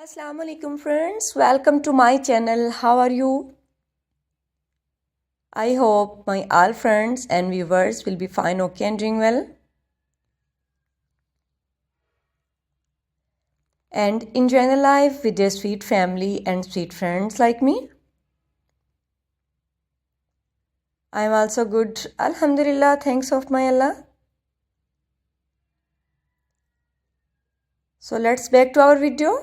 Assalamu alaikum friends, welcome to my channel. How are you? I hope my all friends and viewers will be fine, okay and doing well and enjoying the life with their sweet family and sweet friends like me. I am also good, Alhamdulillah, thanks of my Allah. So let's back to our video.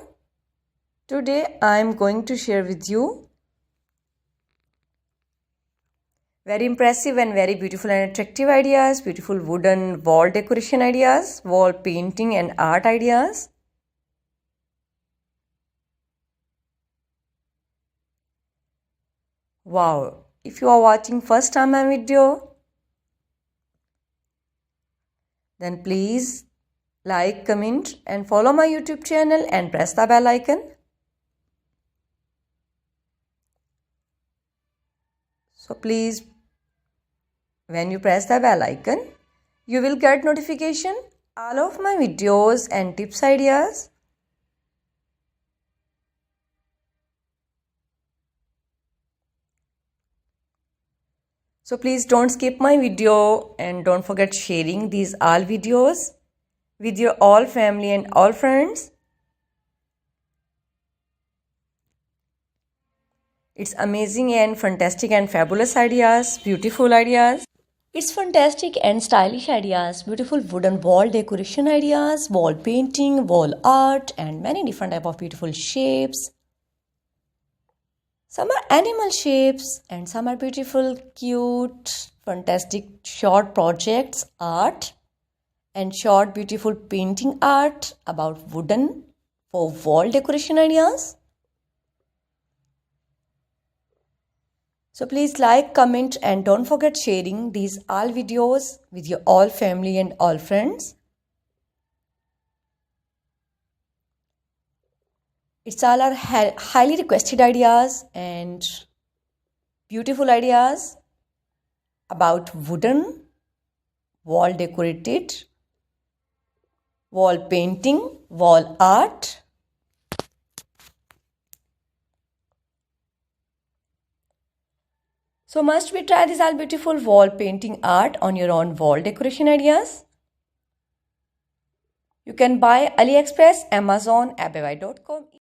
Today I am going to share with you very impressive and very beautiful and attractive ideas, beautiful wooden wall decoration ideas, wall painting and art ideas. Wow, if you are watching first time my video, then please like, comment and follow my YouTube channel and press the bell icon. So please, when you press the bell icon, you will get notification all of my videos and tips ideas. So please don't skip my video and don't forget sharing these all videos with your all family and all friends. It's amazing and fantastic and fabulous ideas, beautiful ideas. It's fantastic and stylish ideas, beautiful wooden wall decoration ideas, wall painting, wall art and many different type of beautiful shapes. Some are animal shapes and some are beautiful, cute, fantastic short projects, art and short beautiful painting art about wooden for wall decoration ideas. So please like, comment and don't forget sharing these all videos with your all family and all friends. It's all our highly requested ideas and beautiful ideas about wooden, wall decorated, wall painting, wall art. So must we try these all beautiful wall painting art on your own wall decoration ideas? You can buy AliExpress, Amazon, Abai.com.